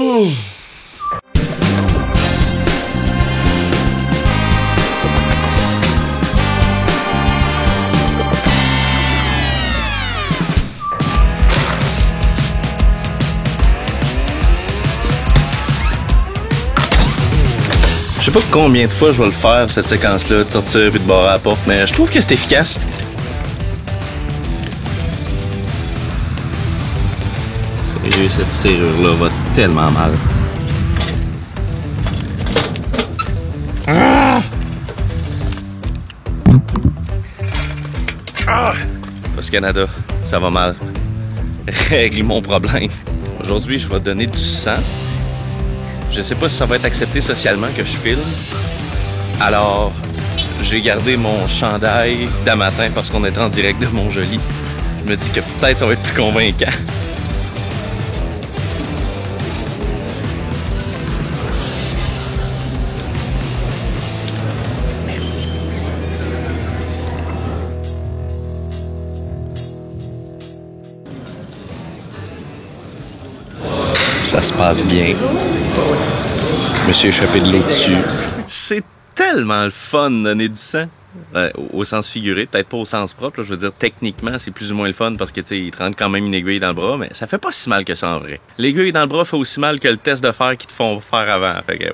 Je sais pas combien de fois je vais le faire, cette séquence-là, de sortir et de barrer la porte, mais je trouve que c'est efficace. Sérieux, cette serrure-là va tellement mal. Post Canada, ça va mal. Règle mon problème. Aujourd'hui, je vais donner du sang. Je sais pas si ça va être accepté socialement que je filme. Alors, j'ai gardé mon chandail d'à matin parce qu'on est en direct de Mont-Joli. Je me dis que peut-être ça va être plus convaincant. Merci. Ça se passe bien. Je me suis échappé de l'eau dessus. C'est tellement le fun de donner du sang. Au sens figuré, peut-être pas au sens propre. Là, je veux dire, techniquement, c'est plus ou moins le fun parce que, tu sais, il te rentre quand même une aiguille dans le bras, mais ça fait pas si mal que ça en vrai. L'aiguille dans le bras fait aussi mal que le test de fer qu'ils te font faire avant. Fait que,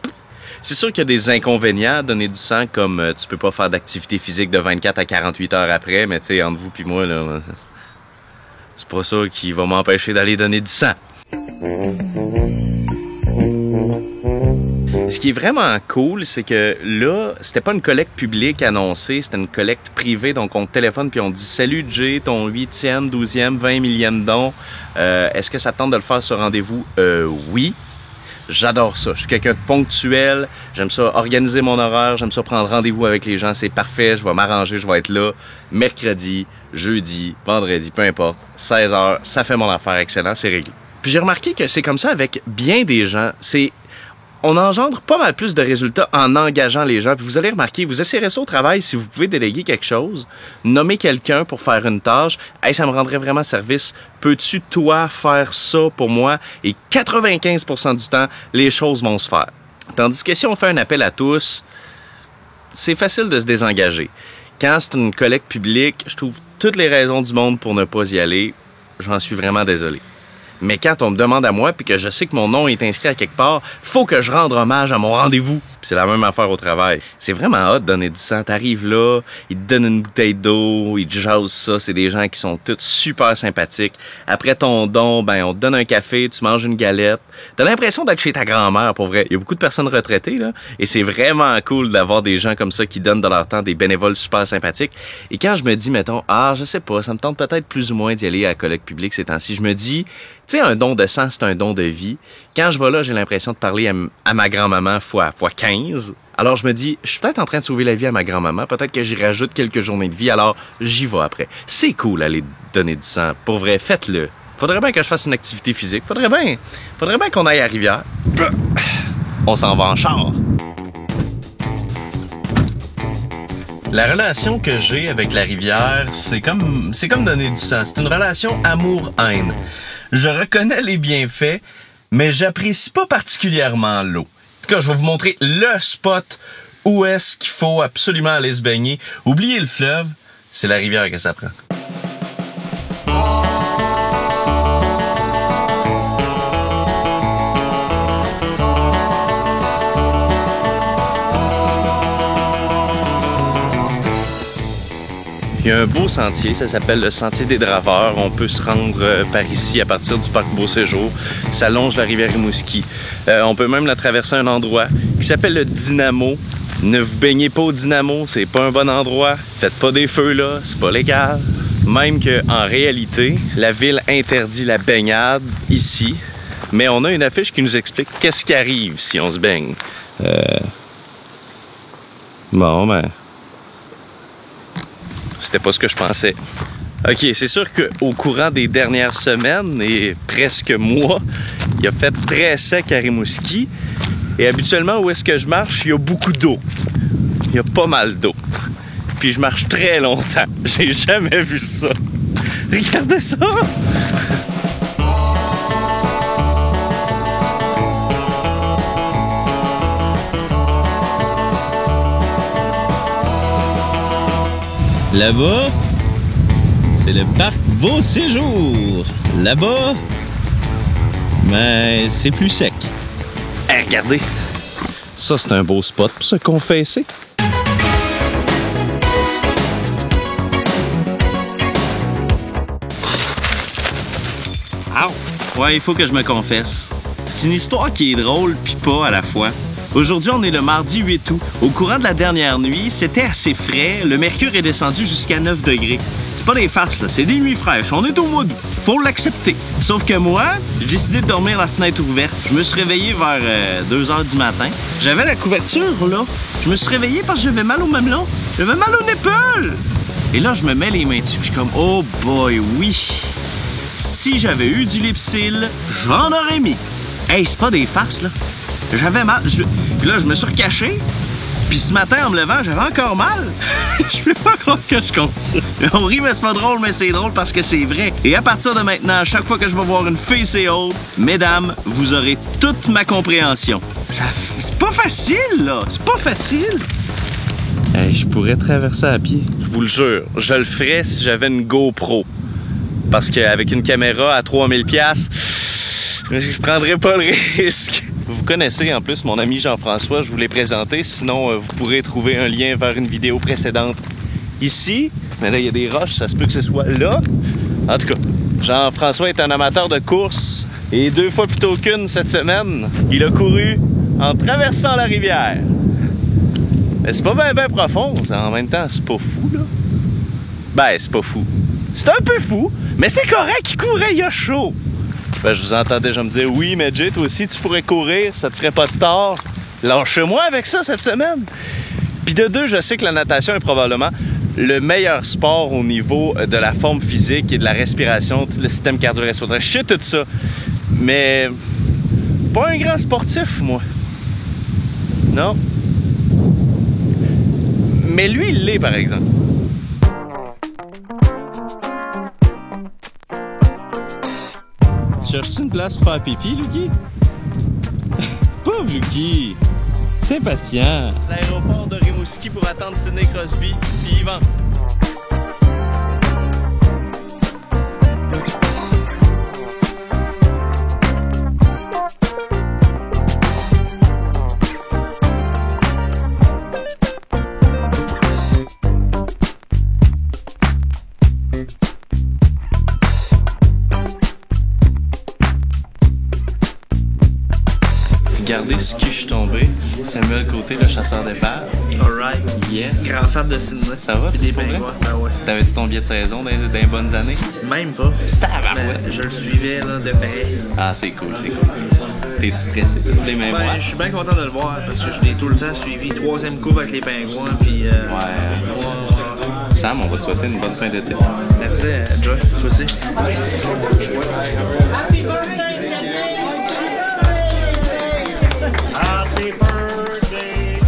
c'est sûr qu'il y a des inconvénients à donner du sang, comme tu peux pas faire d'activité physique de 24 à 48 heures après, mais tu sais, entre vous puis moi, là, c'est pas ça qui va m'empêcher d'aller donner du sang. Ce qui est vraiment cool, c'est que là, c'était pas une collecte publique annoncée, c'était une collecte privée. Donc, on te téléphone puis on te dit « Salut Jay, ton 8e, 12e, 20 millième don. Est-ce que ça te tente de le faire sur rendez-vous? » Oui. J'adore ça. Je suis quelqu'un de ponctuel. J'aime ça organiser mon horaire. J'aime ça prendre rendez-vous avec les gens. C'est parfait. Je vais m'arranger. Je vais être là mercredi, jeudi, vendredi, peu importe. 16h. Ça fait mon affaire. Excellent. C'est réglé. Puis j'ai remarqué que c'est comme ça avec bien des gens. On engendre pas mal plus de résultats en engageant les gens. Puis vous allez remarquer, vous essayerez ça au travail si vous pouvez déléguer quelque chose, nommer quelqu'un pour faire une tâche. Hey, ça me rendrait vraiment service. Peux-tu, toi, faire ça pour moi? Et 95% du temps, les choses vont se faire. Tandis que si on fait un appel à tous, c'est facile de se désengager. Quand c'est une collecte publique, je trouve toutes les raisons du monde pour ne pas y aller. J'en suis vraiment désolé. Mais quand on me demande à moi puis que je sais que mon nom est inscrit à quelque part, faut que je rende hommage à mon rendez-vous. Puis c'est la même affaire au travail. C'est vraiment hot de donner du sang. T'arrives là, ils te donnent une bouteille d'eau, ils te jasent ça. C'est des gens qui sont tous super sympathiques. Après ton don, on te donne un café, tu manges une galette. T'as l'impression d'être chez ta grand-mère, pour vrai. Il y a beaucoup de personnes retraitées, là. Et c'est vraiment cool d'avoir des gens comme ça qui donnent de leur temps, des bénévoles super sympathiques. Et quand je me dis, mettons, je sais pas, ça me tente peut-être plus ou moins d'y aller à la collecte publique ces temps-ci, je me dis, tu sais, un don de sang, c'est un don de vie. Quand je vais là, j'ai l'impression de parler à ma grand-maman fois 15. Alors je me dis, je suis peut-être en train de sauver la vie à ma grand-maman. Peut-être que j'y rajoute quelques journées de vie, alors j'y vais après. C'est cool d'aller donner du sang. Pour vrai, faites-le. Faudrait bien que je fasse une activité physique. Faudrait bien qu'on aille à la rivière. On s'en va en char. La relation que j'ai avec la rivière, c'est comme donner du sang. C'est une relation amour-haine. Je reconnais les bienfaits, mais j'apprécie pas particulièrement l'eau. En tout cas, je vais vous montrer le spot où est-ce qu'il faut absolument aller se baigner. Oubliez le fleuve, c'est la rivière que ça prend. Il y a un beau sentier, ça s'appelle le Sentier des Draveurs. On peut se rendre par ici à partir du parc Beau-Séjour. Ça longe la rivière Rimouski. On peut même la traverser à un endroit qui s'appelle le Dynamo. Ne vous baignez pas au Dynamo, c'est pas un bon endroit. Faites pas des feux là, c'est pas légal. Même qu'en réalité, la ville interdit la baignade ici. Mais on a une affiche qui nous explique qu'est-ce qui arrive si on se baigne. C'était pas ce que je pensais. OK, c'est sûr qu'au courant des dernières semaines et presque mois, il a fait très sec à Rimouski. Et habituellement, où est-ce que je marche, il y a beaucoup d'eau. Il y a pas mal d'eau. Puis je marche très longtemps. J'ai jamais vu ça. Regardez ça! Là-bas, c'est le parc Beau Séjour. Là-bas, mais c'est plus sec. Hey, regardez, ça c'est un beau spot pour se confesser. Ouais, il faut que je me confesse. C'est une histoire qui est drôle pis pas à la fois. Aujourd'hui, on est le mardi 8 août. Au courant de la dernière nuit, c'était assez frais. Le mercure est descendu jusqu'à 9 degrés. C'est pas des farces, là. C'est des nuits fraîches. On est au mois d'août. Faut l'accepter. Sauf que moi, j'ai décidé de dormir la fenêtre ouverte. Je me suis réveillé vers 2 h du matin. J'avais la couverture, là. Je me suis réveillé parce que j'avais mal au mamelon. J'avais mal aux épaules. Et là, je me mets les mains dessus. Je suis comme, oh boy, oui. Si j'avais eu du Lipsil, j'en aurais mis. Hey, c'est pas des farces, là. J'avais mal. Puis là, je me suis recaché. Puis ce matin, en me levant, j'avais encore mal. Je peux pas croire que je compte ça. On rit, mais c'est pas drôle, mais c'est drôle parce que c'est vrai. Et à partir de maintenant, à chaque fois que je vais voir une fille c'est haute, mesdames, vous aurez toute ma compréhension. C'est pas facile, là. C'est pas facile. Hey, je pourrais traverser à pied. Je vous le jure, je le ferais si j'avais une GoPro. Parce qu'avec une caméra à 3000$, je prendrais pas le risque. Vous connaissez en plus mon ami Jean-François, je vous l'ai présenté. Sinon, vous pourrez trouver un lien vers une vidéo précédente ici. Mais là, il y a des roches, ça se peut que ce soit là. En tout cas, Jean-François est un amateur de course. Et 2 fois plutôt qu'une cette semaine, il a couru en traversant la rivière. Mais c'est pas bien profond, en même temps, c'est pas fou, là. Ben, c'est pas fou. C'est un peu fou, mais c'est correct, il courait, il a chaud. Ben, je vous entends déjà me dire, oui, mais Jay, toi aussi, tu pourrais courir, ça te ferait pas de tort. Lâche-moi avec ça cette semaine. Puis de 2, je sais que la natation est probablement le meilleur sport au niveau de la forme physique et de la respiration, tout le système cardio-respiratoire. Je sais tout ça, mais pas un grand sportif, moi. Non. Mais lui, il l'est, par exemple. Cherches-tu une place pour faire pipi, Lucky? Pauvre Lucky! C'est patient! L'aéroport de Rimouski pour attendre Sidney Crosby, puis Yvan. Regardez ce que je suis tombé. Samuel Côté, le chasseur d'épaves. Alright. Yes. Grand fan de Sydney. Ça va? Puis des pingouins. Ben ouais. T'avais-tu ton billet de saison dans les bonnes années? Même pas. Tabarouette. Mais je le suivais là, de près. Ah, c'est cool, c'est cool. T'es-tu stressé? T'as-tu les mains moites? Je suis bien content de le voir parce que je l'ai tout le temps suivi. 3e coupe avec les pingouins. Puis, Sam, on va te souhaiter une bonne fin d'été. Merci, Joy. Toi aussi. Happy birthday.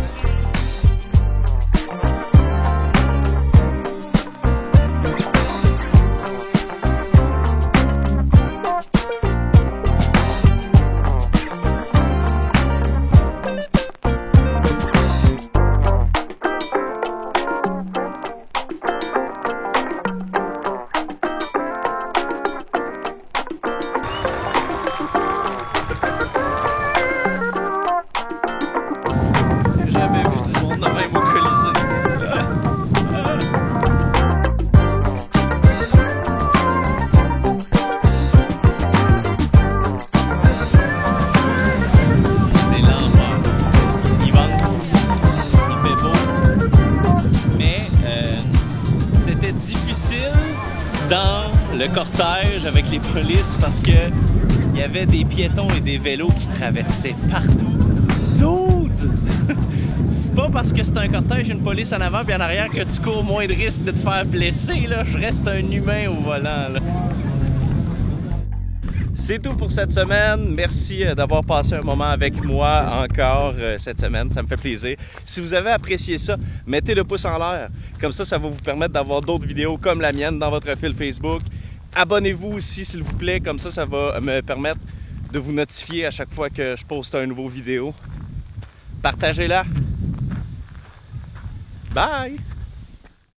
Dans le cortège avec les polices parce que il y avait des piétons et des vélos qui traversaient partout. Dude! C'est pas parce que c'est un cortège, une police en avant puis en arrière que tu cours moins de risque de te faire blesser, là. Je reste un humain au volant, là. C'est tout pour cette semaine. Merci d'avoir passé un moment avec moi encore cette semaine. Ça me fait plaisir. Si vous avez apprécié ça, mettez le pouce en l'air. Comme ça, ça va vous permettre d'avoir d'autres vidéos comme la mienne dans votre fil Facebook. Abonnez-vous aussi, s'il vous plaît. Comme ça, ça va me permettre de vous notifier à chaque fois que je poste un nouveau vidéo. Partagez-la. Bye!